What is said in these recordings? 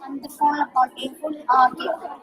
அந்த ஃபோன்ல பாட்டு கேட்கும்.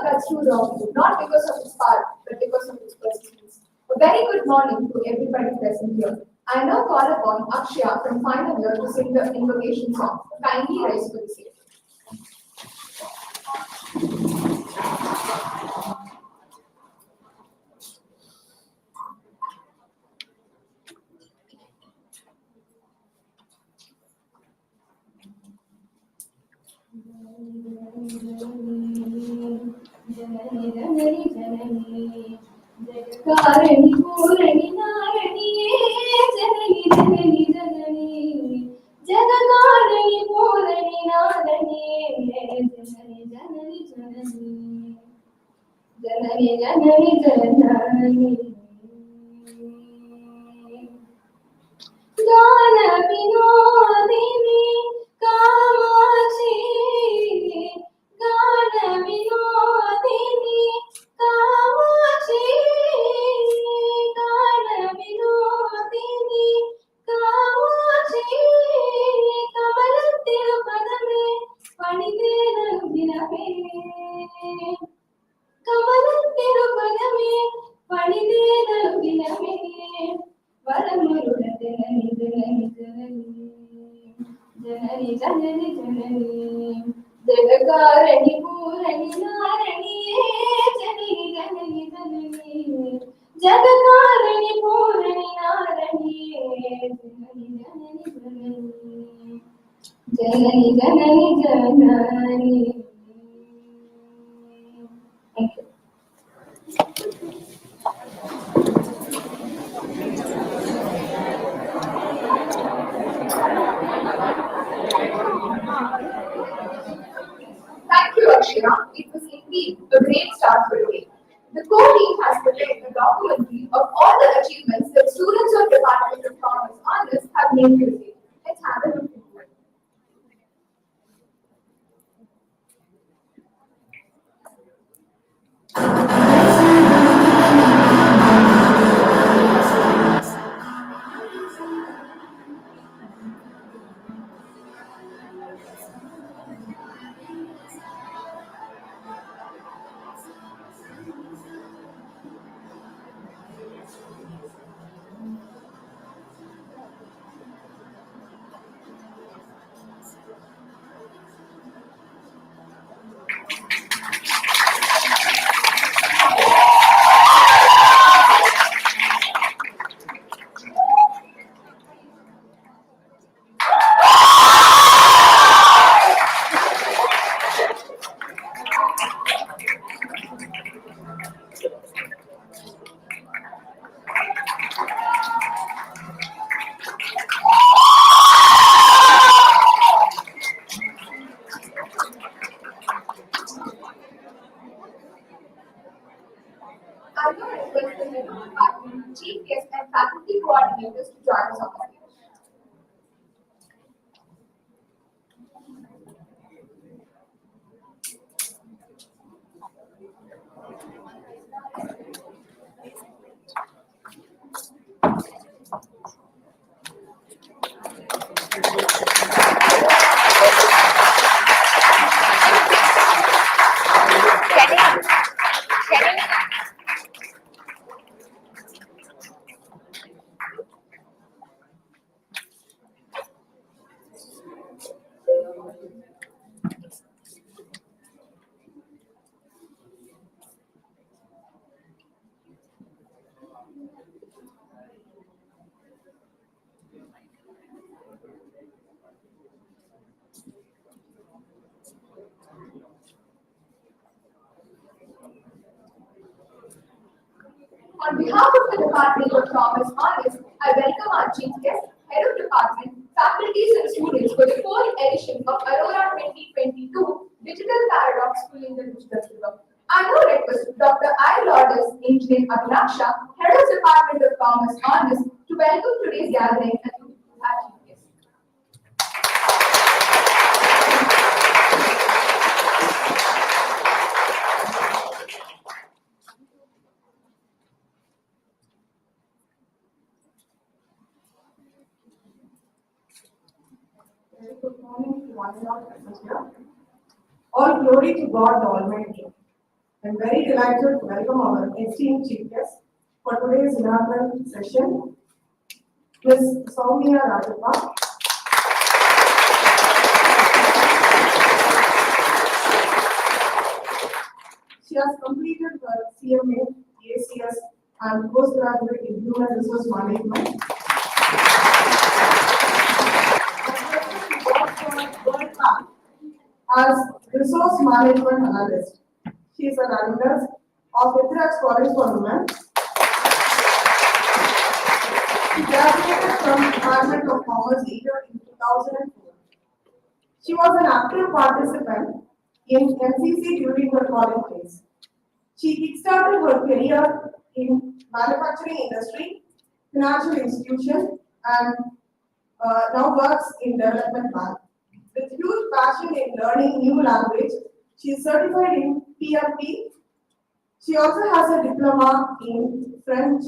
That's true, wrong, not because of its power, but because of its persistence. A very good morning to everybody present here. I now call upon Akshya from final year to sing the invocation song. Kindly rise for the same. Janani Purani Naraniye Janani Janani Janani Jagakarani Purani Naraniye Janani Janani Janani Janani Janani Janani Gana Vinodini Kamachi Gana Vinodini Kamachi Gana Vinodini Kamachi Kamalathiru Padame Panidenu Vinave Kamalathiru Padame Panidenu Vinave Varamurula Janani Janani Janani Janani Janani Jagakarani Purani Naraniye Janani Janani Janani Jagakarani Purani Naraniye Janani Janani Janani Janani. Thank you. Thank you, Akshya. It was indeed a great start for today. The core team has prepared a documentary of all the achievements that students of Department of Commerce Honors have made this year. Let's have a look into it. I now request the head of department, chief guest, and faculty coordinators to join us on the stage. On behalf of the Department of Commerce Honors, I welcome our chief guest, head of department, faculties and students for the fourth edition of Aurora 2022 Digital Paradox Schooling the Digital River. I now request Dr. AURORA'22 Engineer Abhinaksha, head of Department of Commerce Honors, to welcome today's gathering and to our chief guest. Very good morning to one and all present here. All glory to God the Almighty. I'm very delighted to welcome our esteemed chief guest for today's inaugural session, Ms. Soumya Rajappa. She has completed her CMA, ACS, and postgraduate in Human Resource Management. World Bank as Resource Management Analyst. She is an alumnus of Ethrax College for Women. She graduated from Department of Commerce either in 2004. She was an active participant in NCC during her college days. She kickstarted her career in manufacturing industry, financial institution, and now works in development bank. With huge passion in learning new language, she is certified in PMP. She also has a diploma in French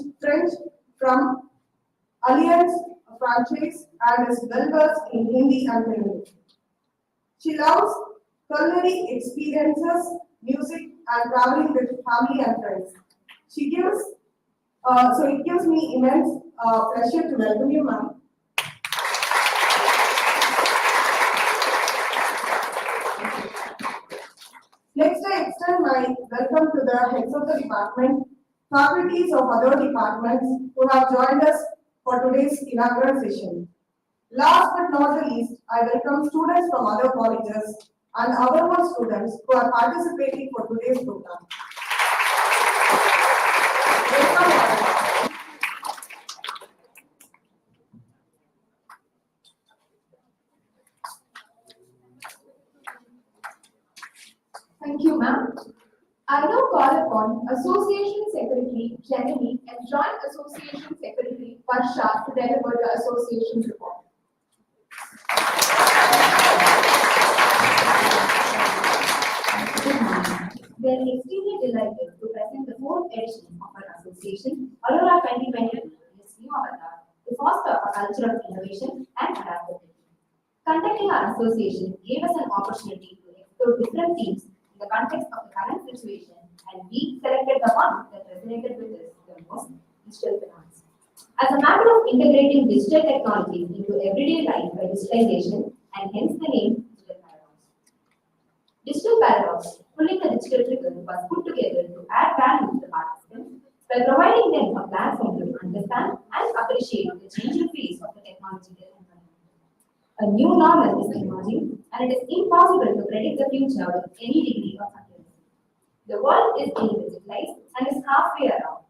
from Alliance Franchise and is well versed in Hindi and Telugu. She loves culinary experiences, music, and traveling with family and friends. It gives me immense pleasure to welcome you, ma'am. Next, I extend my welcome to the heads of the department, faculties of other departments who have joined us for today's inaugural session. Last but not the least, I welcome students from other colleges and our students who are participating for today's program. Welcome all. Thank you, ma'am. I now call upon Association Secretary Janani and Joint Association Secretary Varsha to deliver the association report. Good morning. We are extremely delighted to present the fourth edition of our association, Aurora 2022, is new avatar, to foster a culture of innovation and adaptability. Conducting our association gave us an opportunity to explore different themes in the context of the current situation, and we selected the one that resonated with us the most, digital finance. As a matter of integrating digital technologies into everyday life by digitalization, and hence the name Digital Paradox. Digital Paradox, pulling the digital trigger, was put together to add value to the participants by providing them a platform to understand and appreciate the changing phase of the technology environment. A new normal is emerging, and it is impossible to predict the future with any degree of accuracy. The world is being digitalized and is halfway around.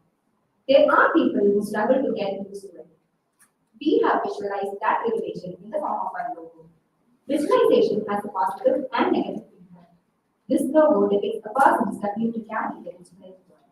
There are people who struggle to get used to it. We have visualized that revelation in the form of our logo. Visualization has a positive and negative impact. This logo depicts a person's ability to carry the digitalized world.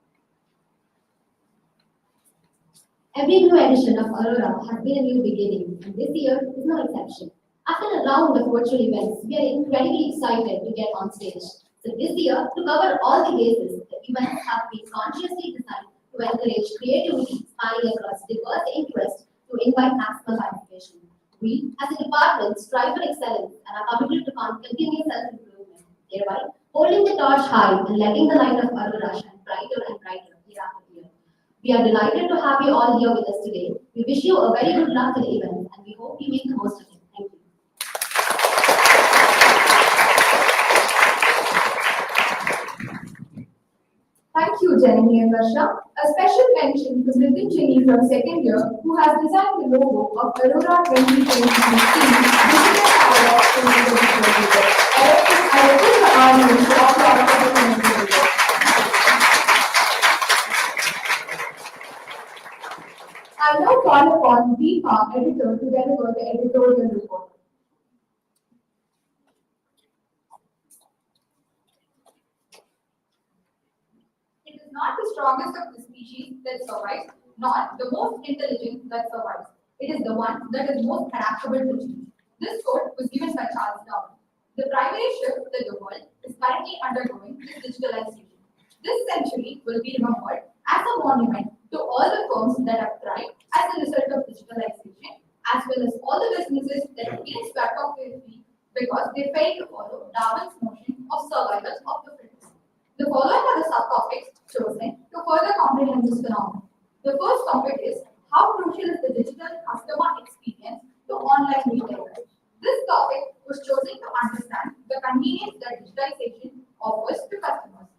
Every new edition of Aurora has been a new beginning, and this year is no exception. After a round of virtual events, we are incredibly excited to get on stage. So this year, to cover all the bases, the events have been consciously designed to encourage creativity spanning across diverse interests to invite maximum participation. We, as a department, strive for excellence and are committed to continuous self-improvement, thereby holding the torch high and letting the light of Aurora shine brighter and brighter year after year. We are delighted to have you all here with us today. We wish you a very good luck to the event and we hope you make the most of it. Thank you. Thank you, Janani and Varsha. A special mention to Nitin Cheney from second year, who has designed the logo of AURORA'22 digital award to I request the audience to applaud for the mention. I now call upon Deepa, editor, to deliver the editorial report. It is not the strongest of the species that survives, nor the most intelligent that survives. It is the one that is most adaptable to change. This quote was given by Charles Darwin. The primary shift that the world is currently undergoing is digitalization. This century will be remembered as a monument to all the firms that have thrived as a result of digitalization, as well as all the businesses that have been swept off their feet because they failed to follow Darwin's notion of survival of the fittest. The following are the subtopics chosen to further comprehend this phenomenon. The first topic is how crucial is the digital customer experience to online retailers. This topic was chosen to understand the convenience that digitalization offers to customers.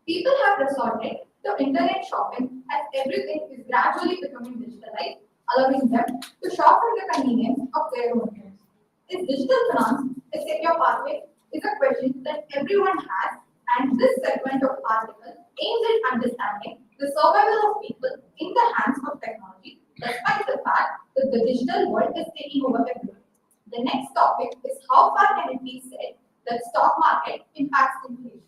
People have resorted to internet shopping as everything is gradually becoming digitalized, allowing them to shop from the convenience of their own homes. Is digital finance a secure pathway? Is a question that everyone has, and this segment of article aims at understanding the survival of people in the hands of technology, despite the fact that the digital world is taking over everything. The next topic is how far can it be said that stock market impacts inflation.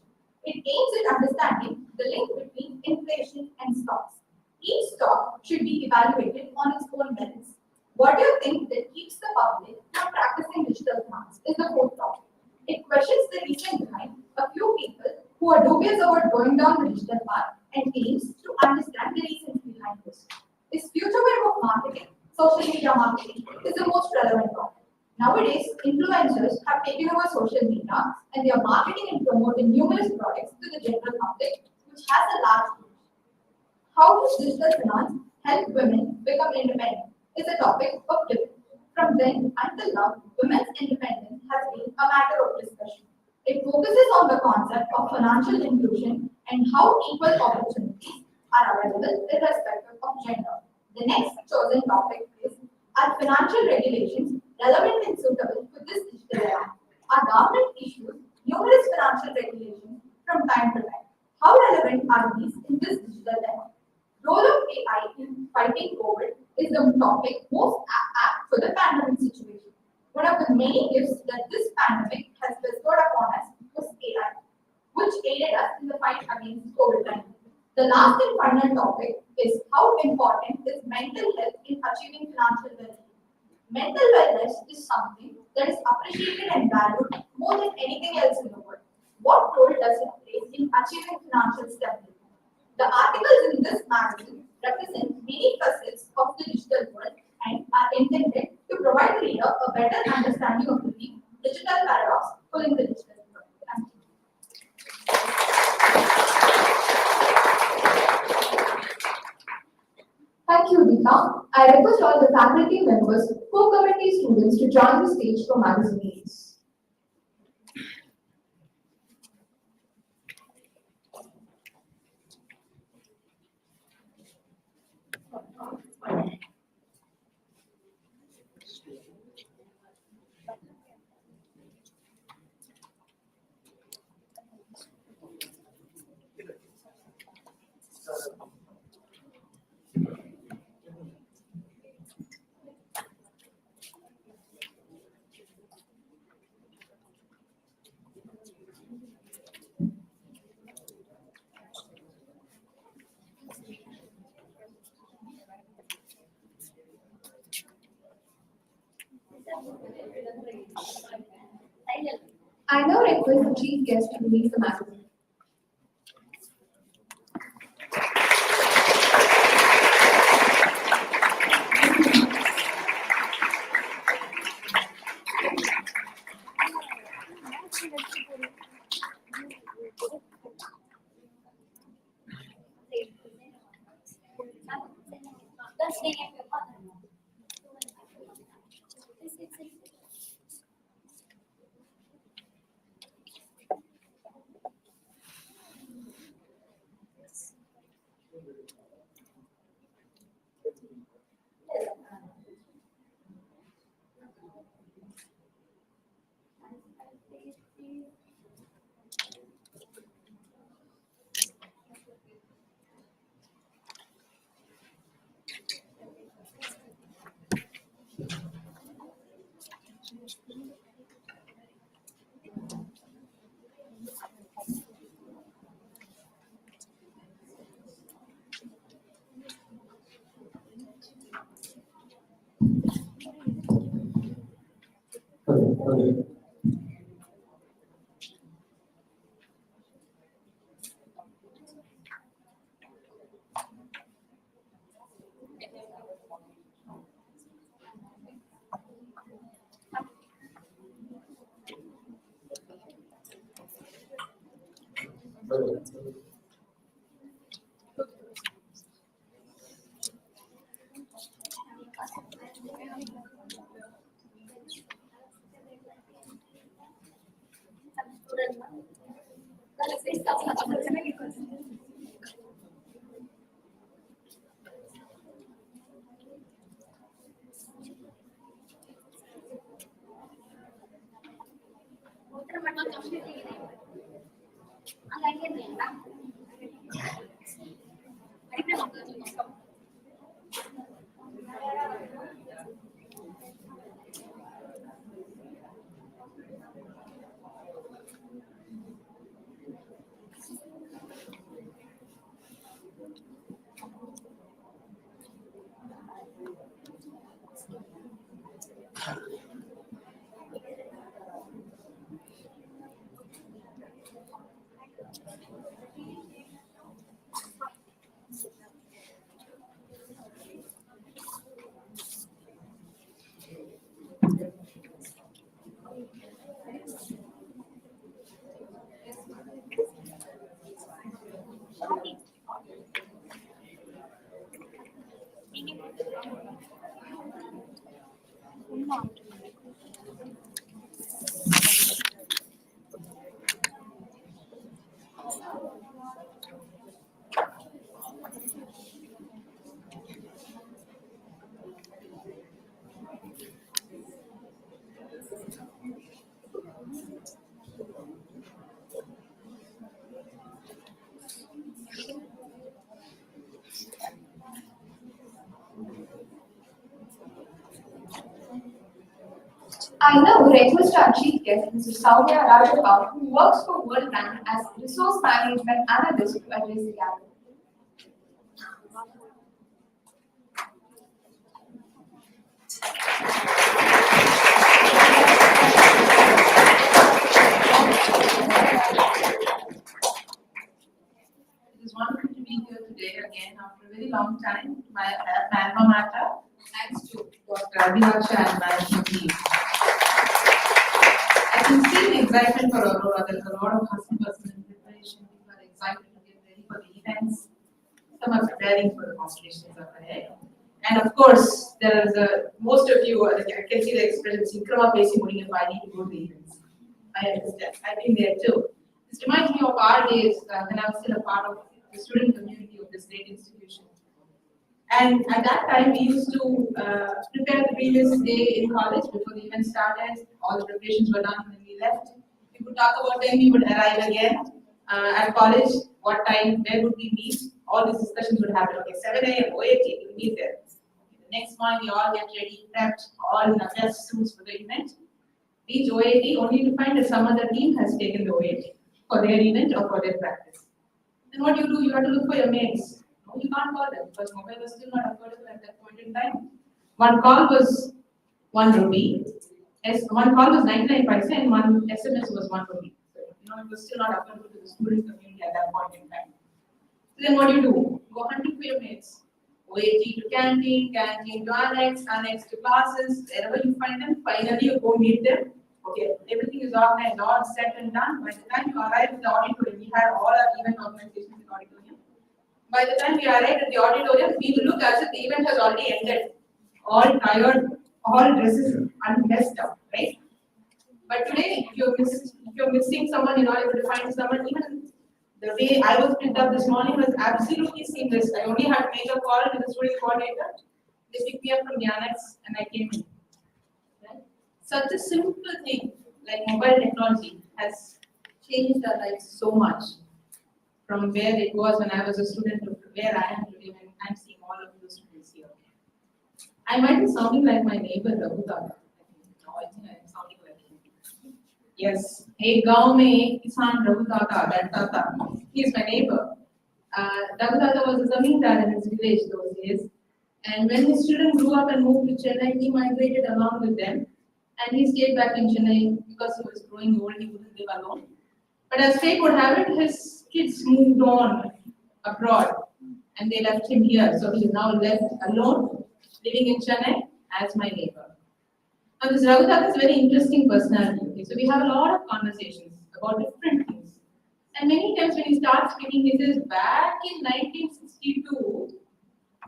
It aims at understanding the link between inflation and stocks. Each stock should be evaluated on its own merits. What do you think that keeps the public from practicing digital finance is the fourth topic. It questions the reason behind a few people who are dubious about going down the digital path and aims to understand the reasons behind this. Is future wave of marketing, social media marketing, is the most relevant topic. Nowadays, influencers have taken over social media and they are marketing and promoting numerous products to the general public, which has a large reach. How does digital finance help women become independent is a topic of debate. From then until now, women's independence has been a matter of discussion. It focuses on the concept of financial inclusion and how equal opportunities are available irrespective of gender. The next chosen topic is are financial regulations relevant and suitable for this digital era? Our government issues numerous financial regulations from time to time. How relevant are these in this digital era? Role of AI in fighting COVID is the topic most apt for the pandemic situation. One of the many gifts that this pandemic has bestowed upon us was AI, which aided us in the fight against COVID-19. The last and final topic is how important is mental health in achieving financial well-being. Mental wellness is something that is appreciated and valued more than anything else in the world. What role does it play in achieving financial stability? The articles in this magazine represent many facets of the digital world and are intended to provide the reader a better understanding of the digital paradox pulling the digital world. Thank you. Thank you, Deepa. I request all the faculty members, co-committee students to join the stage for magazine reads. I now request the chief guest to release the magazine. I now request our chief guest, Mr. Soumya Rajagopal, who works for World Bank as Resource Management Analyst, to address the gathering. It is wonderful to be here today again after a very long time. My alma mater, thanks to Dr. Abhilaksha and management team. I can see the excitement for Aurora. There's a lot of hustle bustle and preparation. People are excited to get ready for the events. Some are preparing for the competitions up ahead. And of course, there is most of you, I can see the expression, Sinkrama Pesi Mudinga, if I need to go to the events. I understand. I've been there too. This reminds me of our days when I was still a part of the student community of this great institution. And at that time, we used to prepare the previous day in college before the event started. All the preparations were done when we left. We would talk about when we would arrive again at college, what time, where would we meet. All these discussions would happen. Okay, 7 a.m., OAT, we'll meet there. The next morning, we all get ready, prepped, all in our best suits for the event. Reach OAT only to find that some other team has taken the OAT for their event or for their practice. Then what do? You have to look for your mates. No, you can't call them because mobile was still not affordable at that point in time. One call was 1 rupee. One call was 99 paise and one SMS was 1 rupee. So, it was still not affordable to the student community at that point in time. So then what do? Go hunting for your mates. OAT to canteen, canteen to annex, annex to classes, wherever you find them, finally you go meet them. Okay, everything is organized, all set and done. By the time you arrive at the auditorium, we had all our event organizations in the auditorium. By the time we arrive at the auditorium, we will look as if the event has already ended. All tired, all dresses unmessed up, right? But today, if you're missing someone, you're not able to find someone, even the way I was picked up this morning was absolutely seamless. I only had to make a call to the student coordinator. They picked me up from the annex and I came in. Right? Such a simple thing like mobile technology has changed our lives so much from where it was when I was a student to where I am today when I'm seeing all of you students here. I might be sounding like my neighbor Raghutata. No, I think I'm sounding like him. Yes. Hey, gaon mein kisan Raghutata, that tata. He is my neighbor. Raghutata was a zamindar in his village those days. And when his children grew up and moved to Chennai, he migrated along with them. And he stayed back in Chennai because he was growing old, he couldn't live alone. But as fate would have it, his kids moved on abroad and they left him here. So he is now left alone, living in Chennai as my neighbor. Now this Raghutata is a very interesting personality. Okay? So we have a lot of conversations about different things. And many times when he starts speaking, he says, back in 1962,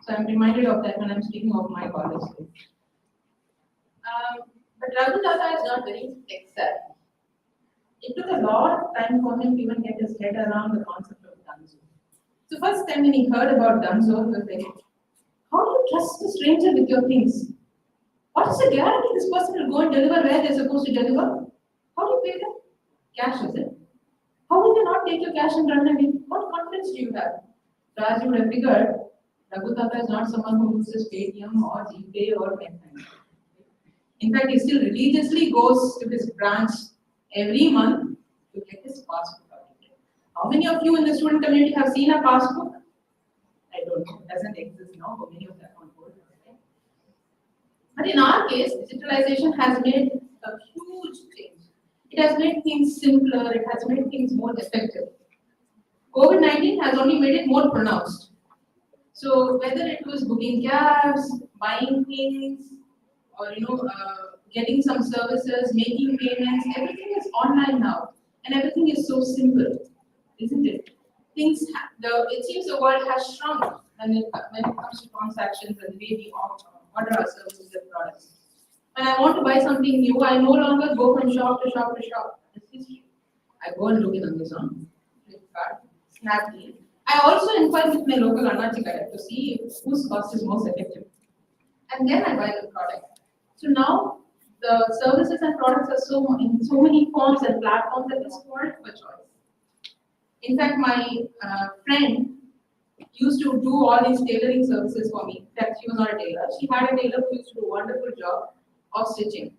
so I'm reminded of that when I'm speaking of my college days. But Raghutata is not very tech-savvy. It took a lot of time for him to even get his head around the concept of Dunzo. So first time when he heard about Dunzo, he was like, how do you trust a stranger with your things? What is the guarantee this person will go and deliver where they're supposed to deliver? How do you pay them? Cash, is it? How will they not take your cash and run away? What confidence do you have? So as you would have figured, Raghutata is not someone who uses Paytm or GPay or PayPal. In fact, he still religiously goes to his branch every month to get his passbook out. How many of you in the student community have seen a passbook? I don't know. It doesn't exist now, but many of them on board. Right? But in our case, digitalization has made a huge change. It has made things simpler, it has made things more effective. COVID-19 has only made it more pronounced. So whether it was booking cabs, buying things, or getting some services, making payments, everything is online now, and everything is so simple, isn't it? It seems the world has shrunk when it comes to transactions and the way we order our services and products. When I want to buy something new, I no longer go from shop to shop to shop. It's history. I go and look in Amazon, Flipkart, Snapdeal. I also inquire with my local Annachi Kadai to see whose cost is most effective. And then I buy the product. So now the services and products are in so many forms and platforms that it's spoiled for choice. In fact, my friend used to do all these tailoring services for me. In fact, she was not a tailor. She had a tailor who used to do a wonderful job of stitching.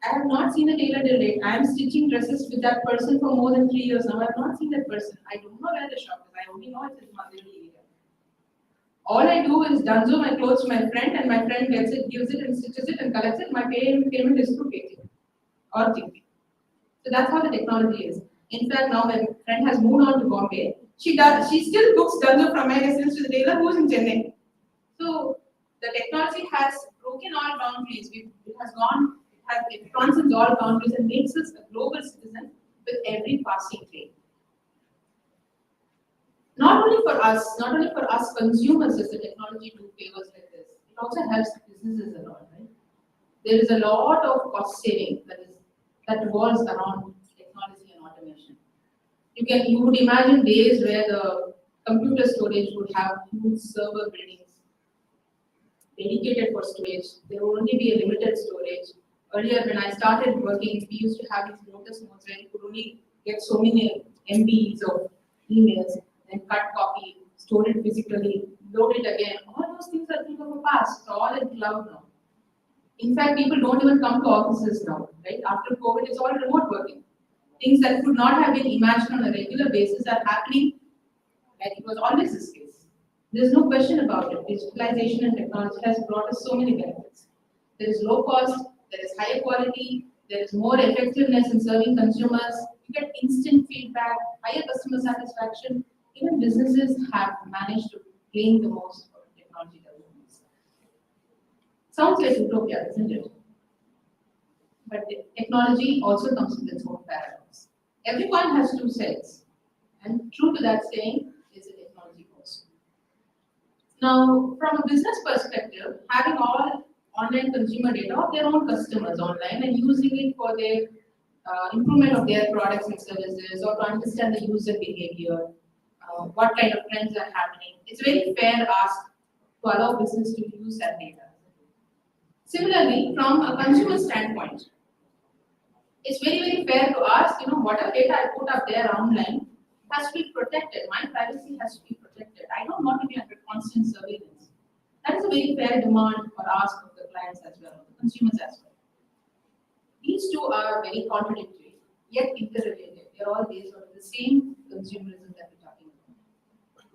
I have not seen a tailor till date. I am stitching dresses with that person for more than 3 years now. I have not seen that person. I don't know where the shop is. I only know it's in Madhuri area. All I do is Dunzo my clothes to my friend, and my friend gets it, gives it, and stitches it, and collects it. My payment is through Paytm or GPay. So that's how the technology is. In fact, now my friend has moved on to Bombay. She still books Dunzo from my residence to the tailor who's in Chennai. So the technology has broken all boundaries. It transcends all boundaries and makes us a global citizen with every passing day. Not only for us consumers does the technology do favors like this. It also helps businesses a lot, right? There is a lot of cost saving that revolves around technology and automation. You would imagine days where the computer storage would have huge server buildings dedicated for storage. There would only be a limited storage. Earlier, when I started working, we used to have these notice notes where you could only get so many MBs of emails, then cut copy, store it physically, load it again. All those things are things of the past. It's all in cloud now. In fact, people don't even come to offices now, right? After COVID, it's all remote working. Things that could not have been imagined on a regular basis are happening like it was always this case. There's no question about it. Digitalization and technology has brought us so many benefits. There is low cost, there is higher quality, there is more effectiveness in serving consumers, you get instant feedback, higher customer satisfaction. Even businesses have managed to gain the most from technology developments. Sounds like utopia, isn't it? But the technology also comes with its own paradox. Everyone has two sides, and true to that saying is a technology also. Now, from a business perspective, having all online consumer data of their own customers online and using it for their improvement of their products and services, or to understand the user behavior, what kind of trends are happening, it's a very fair ask to allow business to use that data. Similarly, from a consumer standpoint, it's very, very fair to ask, whatever data I put up there online has to be protected. My privacy has to be protected. I don't want to be under constant surveillance. That is a very fair demand or ask of the clients as well, the consumers as well. These two are very contradictory, yet interrelated. They are all based on the same consumerism that we're talking about.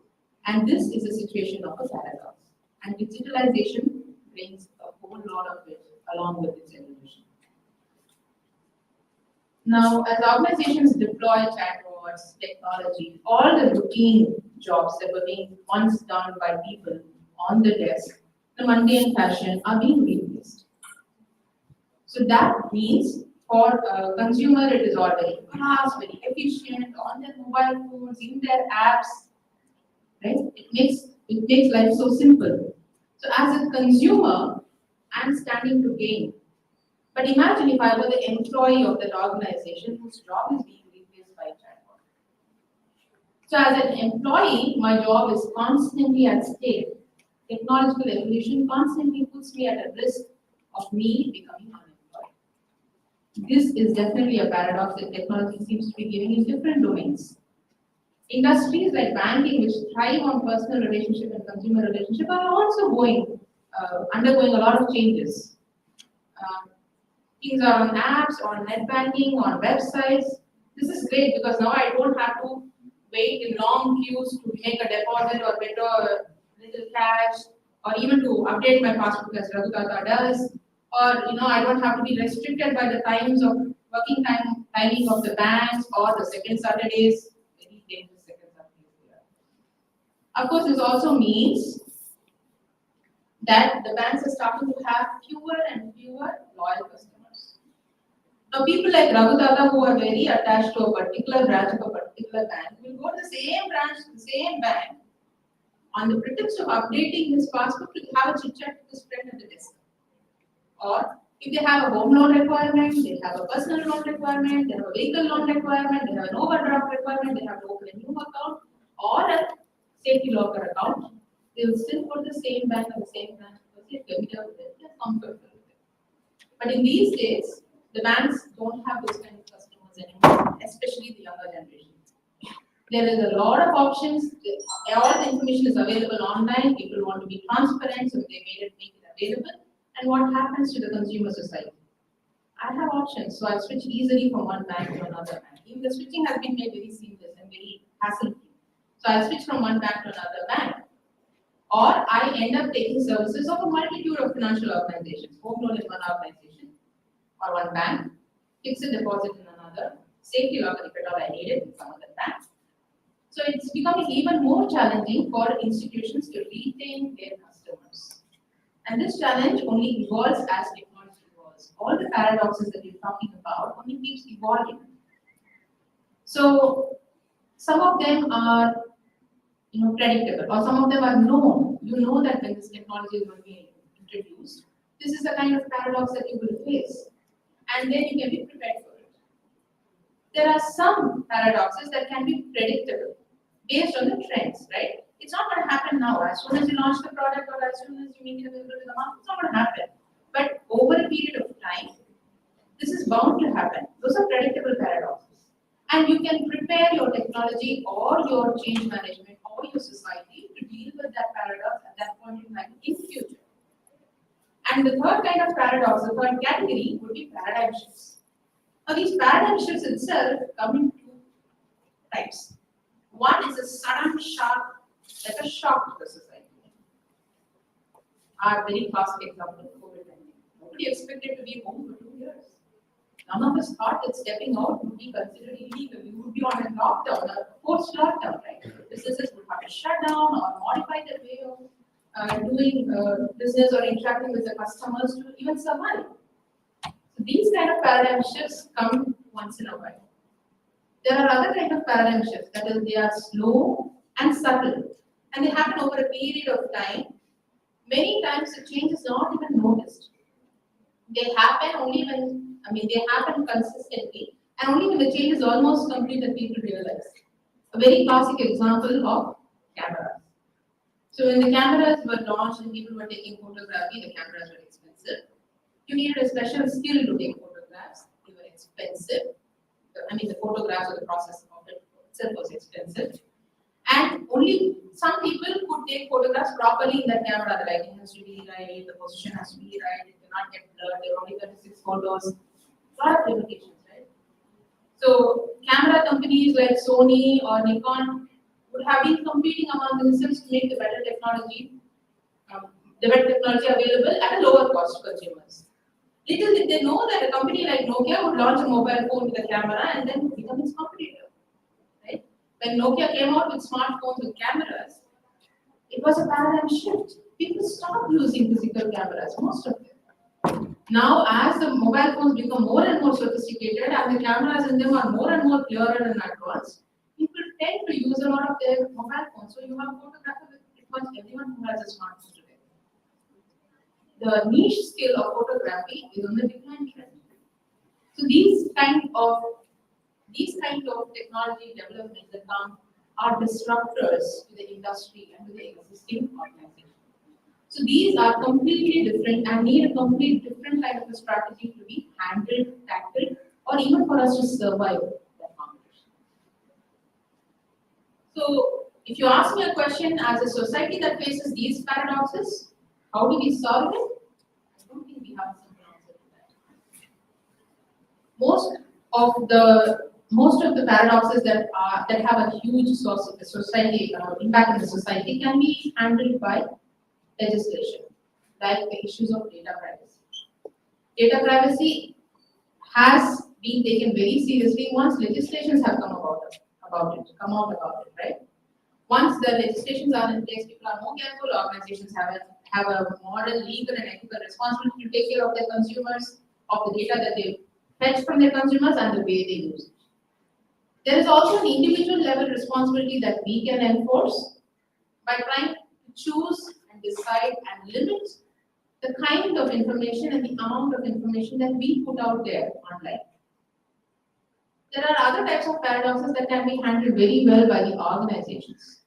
And this is a situation of a paradox. And digitalization brings a whole lot of it along with its evolution. Now, as organizations deploy chatbots, technology, all the routine jobs that were being once done by people on the desk, the mundane fashion, are being replaced. So that means for a consumer, it is all very fast, very efficient, on their mobile phones, in their apps, right? It makes life so simple. So as a consumer, I'm standing to gain. But imagine if I were the employee of that organization whose job is being replaced by a chatbot. So as an employee, my job is constantly at stake. Technological evolution constantly puts me at a risk of me becoming unemployed. This is definitely a paradox that technology seems to be giving in different domains. Industries like banking, which thrive on personal relationship and consumer relationship, are also undergoing a lot of changes. Things are on apps, on net banking, on websites. This is great because now I don't have to wait in long queues to make a deposit or get a little cash, or even to update my passbook as Raghutata does. Or I don't have to be restricted by the times of working timing of the banks or the second Saturdays. Very dangerous second Saturdays here. Of course, this also means that the banks are starting to have fewer and fewer loyal customers. Now, people like Raghutata, who are very attached to a particular branch of a particular bank, will go to the same branch, the same bank, on the pretext of updating his passbook to have a chit chat with his friend at the desk. Or if they have a home loan requirement, they have a personal loan requirement, they have a vehicle loan requirement, they have an overdraft requirement, they have to open a new account or a safety locker account, they will still go to the same bank or the same branch because they're familiar with it, they're comfortable with it. But in these days, the banks don't have those kind of customers anymore, especially the younger generation. There is a lot of options. All the information is available online. People want to be transparent, so they make it available. And what happens to the consumer society? I have options, so I switch easily from one bank to another bank. Even the switching has been made very seamless and very hassle-free. So I switch from one bank to another bank. Or I end up taking services of a multitude of financial organizations. Home loan is one organization or one bank, fixed deposit in another, safety locker if at all I need it in some other bank. So it's becoming even more challenging for institutions to retain their customers. And this challenge only evolves as technology evolves. All the paradoxes that we're talking about only keeps evolving. So some of them are predictable, or some of them are known. You know that when this technology is going to be introduced, this is the kind of paradox that you will face. And then you can be prepared for it. There are some paradoxes that can be predictable based on the trends, right? It's not going to happen now. As soon as you launch the product or as soon as you make it available to the market, it's not going to happen. But over a period of time, this is bound to happen. Those are predictable paradoxes. And you can prepare your technology or your change management or your society to deal with that paradox at that point in time in the future. And the third kind of paradox, the third category, would be paradigm shifts. Now, these paradigm shifts itself come in two types. One is a sudden shock, like a shock to the society. Our very classic example of COVID-19. Nobody expected to be home for 2 years. None of us thought that stepping out would be considered illegal. You would be on a lockdown, a forced lockdown, right? Businesses would have to shut down or modify their way of doing business or interacting with the customers to even survive. So these kind of paradigm shifts come once in a while. There are other kind of paradigm shifts, that is, they are slow and subtle, and they happen over a period of time. Many times the change is not even noticed. They happen only when, they happen consistently, and only when the change is almost complete that people realize. A very classic example of cameras. So when the cameras were launched and people were taking photography, the cameras were expensive. You needed a special skill to take photographs. They were expensive. The photographs or the process of it itself was expensive. And only some people could take photographs properly in that camera. The lighting has to be right, the position has to be right, it cannot get blurred, there are only 36 photos. A lot of limitations, right? So camera companies like Sony or Nikon would have been competing among themselves to make the better technology available at a lower cost to consumers. Little did they know that a company like Nokia would launch a mobile phone with a camera and then become its competitor. Right? When Nokia came out with smartphones with cameras, it was a paradigm shift. People stopped using physical cameras, most of them. Now, as the mobile phones become more and more sophisticated and the cameras in them are more and more clearer and advanced, people tend to use a lot of their mobile phones. So you have photographers with pretty much everyone who has a smartphone today. The niche skill of photography is on the decline trend. So these kind of technology developments that come are disruptors to the industry and to the existing organization. So these are completely different and need a complete different kind of a strategy to be handled, tackled, or even for us to survive that competition. So if you ask me a question, as a society that faces these paradoxes, how do we solve it? I don't think we have a simple answer to that. Most of the paradoxes that have a huge source of the society impact on the society can be handled by legislation, like the issues of data privacy. Data privacy has been taken very seriously once legislations have come out about it, right? Once the legislations are in place, people are more careful. Organizations have a moral, legal, and ethical responsibility to take care of their consumers, of the data that they fetch from their consumers, and the way they use it. There is also an individual level responsibility that we can enforce by trying to choose and decide and limit the kind of information and the amount of information that we put out there online. There are other types of paradoxes that can be handled very well by the organizations.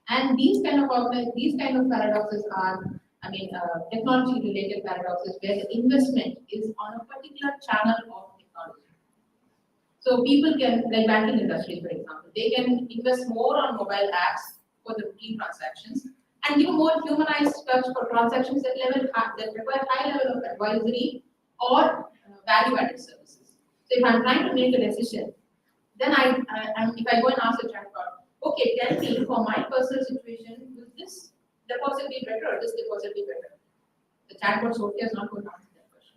And these kind of paradoxes are, technology-related paradoxes where the investment is on a particular channel of technology. So people can, like banking industry, for example, they can invest more on mobile apps for the routine transactions and give a more humanized touch for transactions that require high level of advisory or value-added services. So if I'm trying to make a decision, then if I go and ask the chatbot, okay, tell me for my personal situation, will this deposit be better or this deposit be better? The chatbot Sophia is not going to answer that question.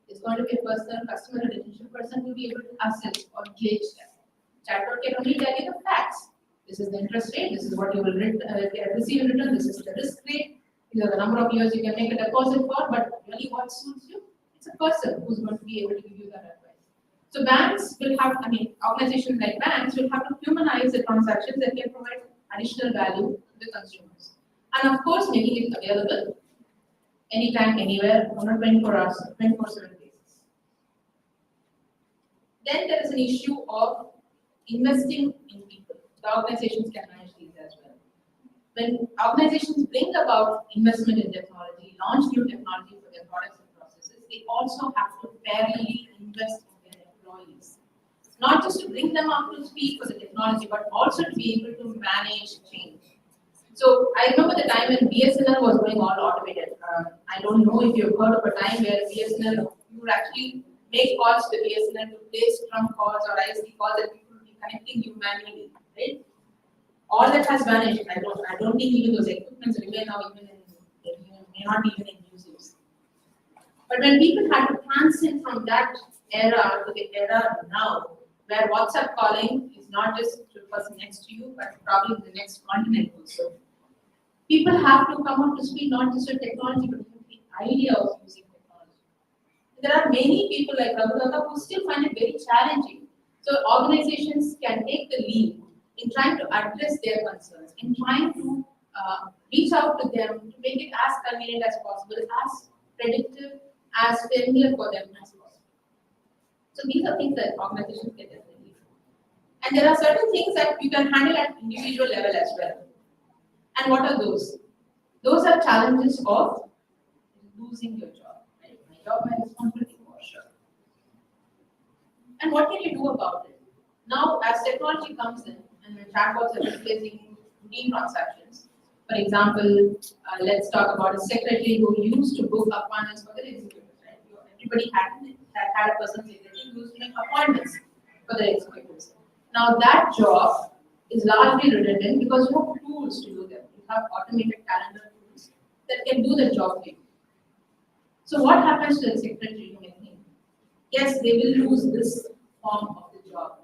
It's going to be a person, customer relationship person who will be able to assess or gauge that. Chatbot can only tell you the facts. This is the interest rate, this is what you will receive in return, this is the risk rate, these are the number of years you can make a deposit for, but really what suits you? It's a person who's going to be able to give you that advice. So banks will have, organizations like banks will have to humanize the transactions that can provide additional value to the consumers. And of course, making it available anytime, anywhere, on a 24/7 basis. Then there is an issue of investing in people. The organizations can manage these as well. When organizations bring about investment in technology, launch new technology for their products and processes, they also have to fairly invest in their employees. Not just to bring them up to speed for the technology, but also to be able to manage change. So I remember the time when BSNL was going all automated. I don't know if you've heard of a time where BSNL, you would actually make calls to BSNL to place trunk calls or ISD calls and people would be connecting you manually, right? All that has vanished. I don't think even those equipments remain now may not be even in use. But when people had to transit from that era to the era now, where WhatsApp calling is not just to the person next to you, but probably the next continent also. People have to come up to speed not just with technology, but with the idea of using technology. There are many people like Raghunath who still find it very challenging. So organizations can take the lead in trying to address their concerns, in trying to reach out to them to make it as convenient as possible, as predictive, as familiar for them as possible. So these are things that organizations can definitely do. And there are certain things that you can handle at individual level as well. And what are those? Those are challenges of losing your job. Right? My job, my responsibility, for sure. And what can you do about it? Now, as technology comes in and when chatbots are replacing routine transactions, for example, let's talk about a secretary who used to book appointments for their executives. Right? Everybody had a personal secretary who used to make appointments for their executives. Now, that job is largely redundant because you have tools to do that. You have automated calendar tools that can do the job for you. So, what happens to the secretary, you may think? Yes, they will lose this form of the job.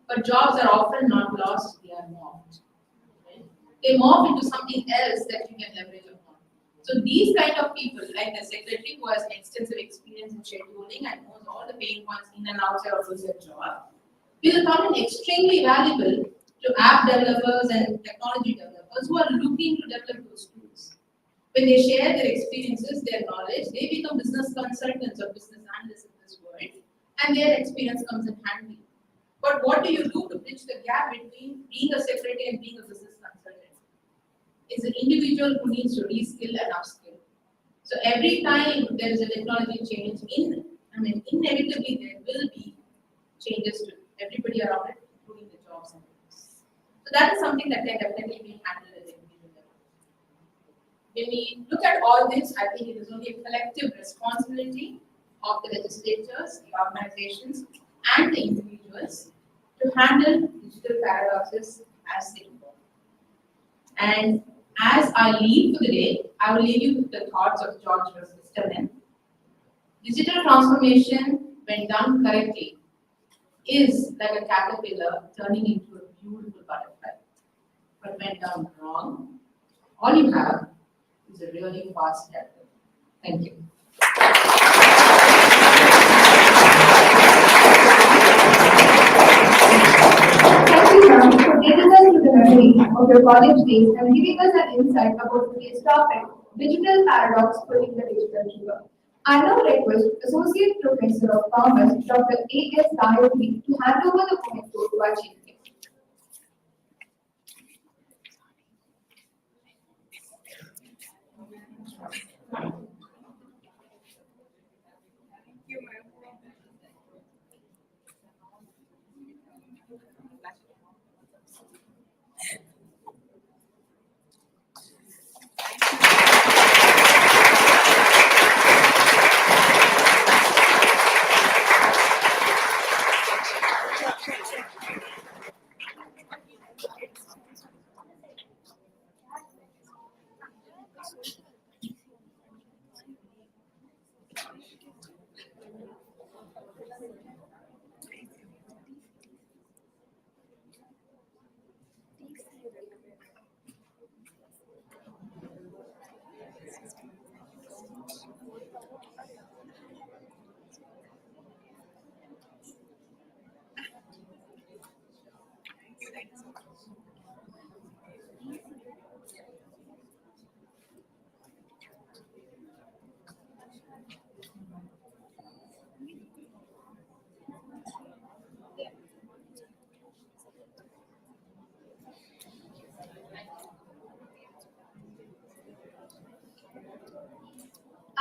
But jobs are often not lost, they are morphed. Right? They morph into something else that you can leverage upon. So these kind of people, like the secretary who has extensive experience in scheduling and knows all the pain points in and outside of his job, will come in extremely valuable to app developers and technology developers who are looking to develop those tools. When they share their experiences, their knowledge, they become business consultants or business analysts in this world, and their experience comes in handy. But what do you do to bridge the gap between being a secretary and being a business consultant? It's an individual who needs to reskill and upskill. So every time there is a technology change, inevitably there will be changes to everybody around it, including the jobs and things. So that is something that can definitely be handled at the individual level. When we look at all this, I think it is only a collective responsibility of the legislatures, the organizations, and the individuals to handle digital paradoxes as they evolve. And as I leave for the day, I will leave you with the thoughts of George Westerman. Digital transformation, when done correctly, is like a caterpillar turning into a beautiful butterfly. But when done wrong, all you have is a really fast caterpillar. Thank you. Thank you, ma'am, for taking us to the memory of your college days and giving us an insight about today's topic, digital paradox pulling the digital trigger. I now request Associate Professor of Commerce, Dr. A.S. Dayoti, to hand over the point to our chief guest.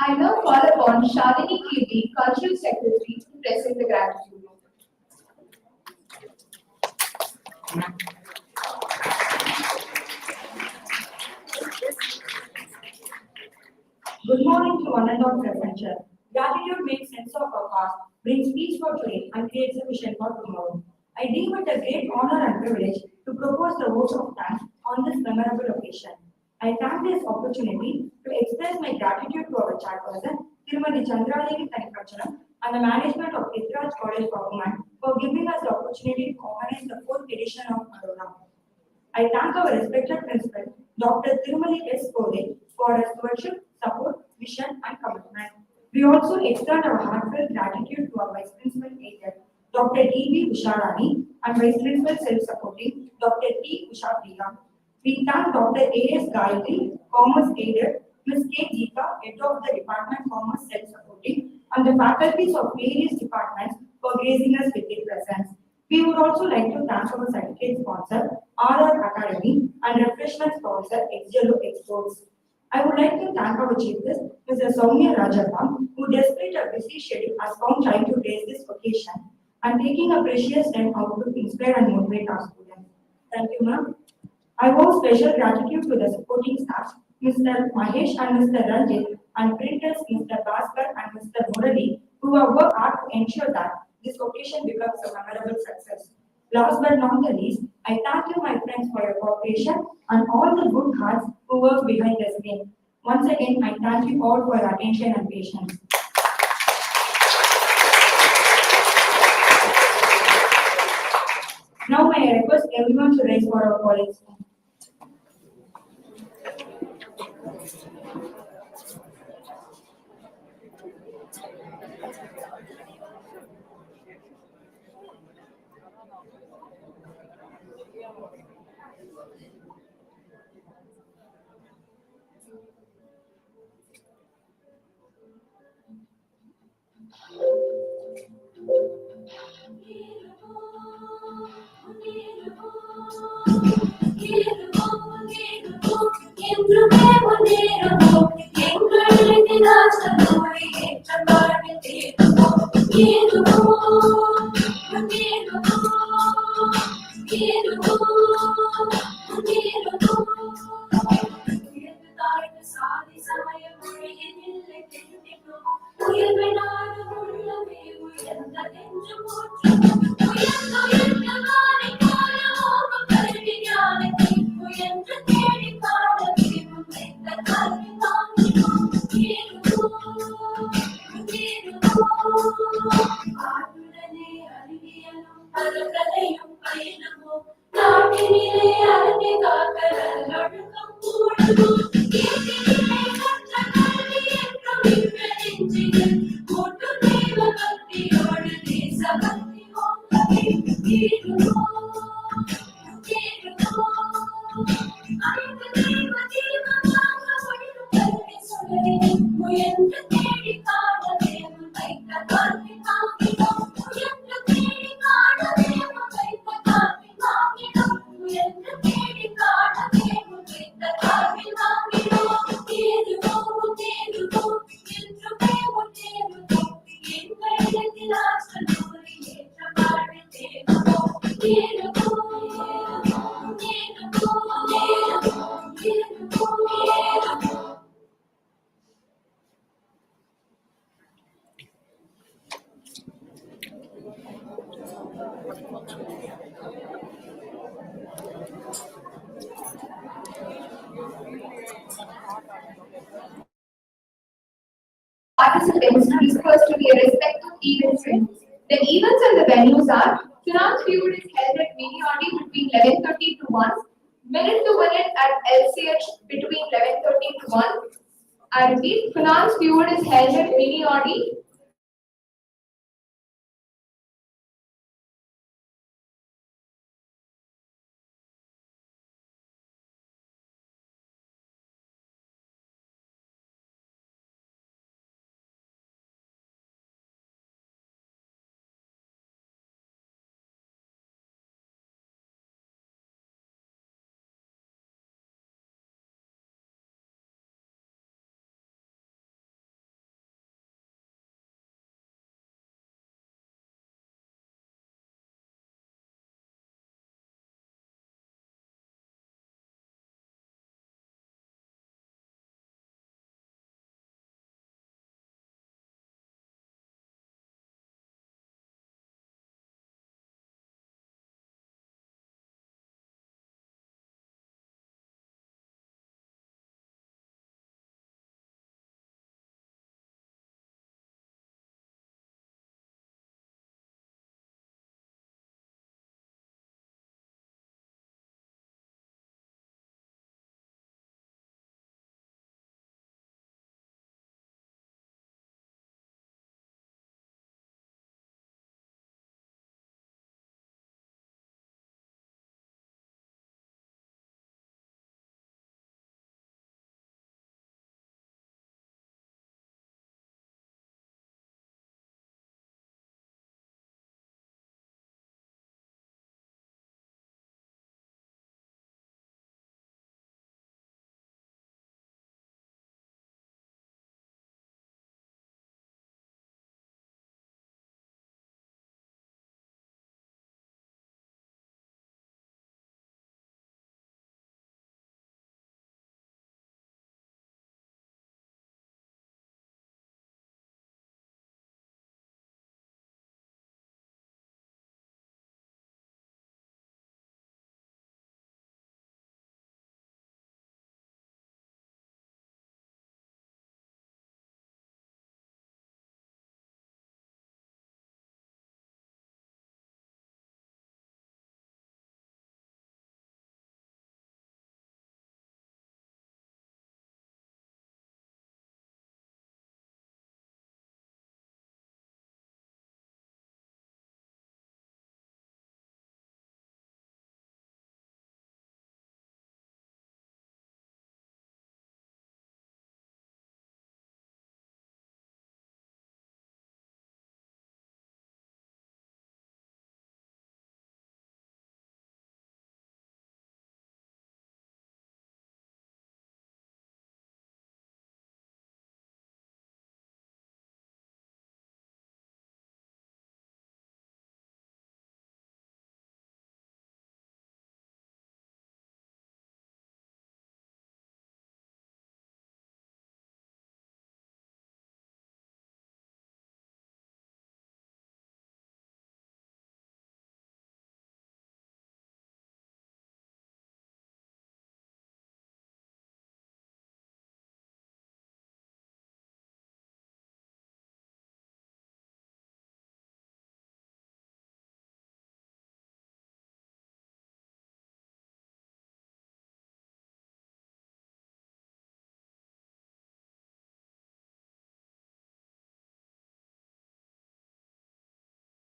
I now call upon Shalini Kirti, Cultural Secretary, to present the gratitude note. Good morning to one and all present here. Gratitude makes sense of our past, brings peace for today, and creates a vision for tomorrow. I deem it a great honor and privilege to propose the vote of thanks on this memorable occasion. I thank this opportunity to express my gratitude to our chairperson, Tirumati Chandradevi Thanipatcharam, and the management of Itraj College for Women for giving us the opportunity to organize the 4th edition of AURORA. I thank our respected principal, Dr. Tirumali S. Kode, for his stewardship, support, vision, and commitment. We also extend our heartfelt gratitude to our Vice Principal Agent, Dr. D.B. Usharani, and Vice Principal Self-Supporting, Dr. T. Usha Priya. We thank Dr. A.S. Gayatri, Commerce Aided, Ms. K. Geeta, Head of the Department Commerce Self-Supporting, and the faculties of various departments for gracing us with their presence. We would also like to thank our certificate sponsor, RR Academy, and refreshment sponsor, Exjello Exports. I would like to thank our chief guest, Mr. Soumya Rajapam, who despite a busy schedule has found time to grace this occasion and taking a precious time out to inspire and motivate our students. Thank you, ma'am. I owe special gratitude to the supporting staff, Mr. Mahesh and Mr. Ranjit, and printers Mr. Bhaskar and Mr. Murali, who have worked hard to ensure that this occasion becomes a memorable success. Last but not the least, I thank you, my friends, for your cooperation and all the good hearts who work behind the screen. Once again, I thank you all for your attention and patience. Now, may I request everyone to rise for our college. Participants to discuss to their respective events. The events and the venues are Finance Feud is held at Mini Audi between 11:30 to 1, Minute to Minute at LCH between 11:30 to 1. I repeat, Finance Feud is held at Mini Audi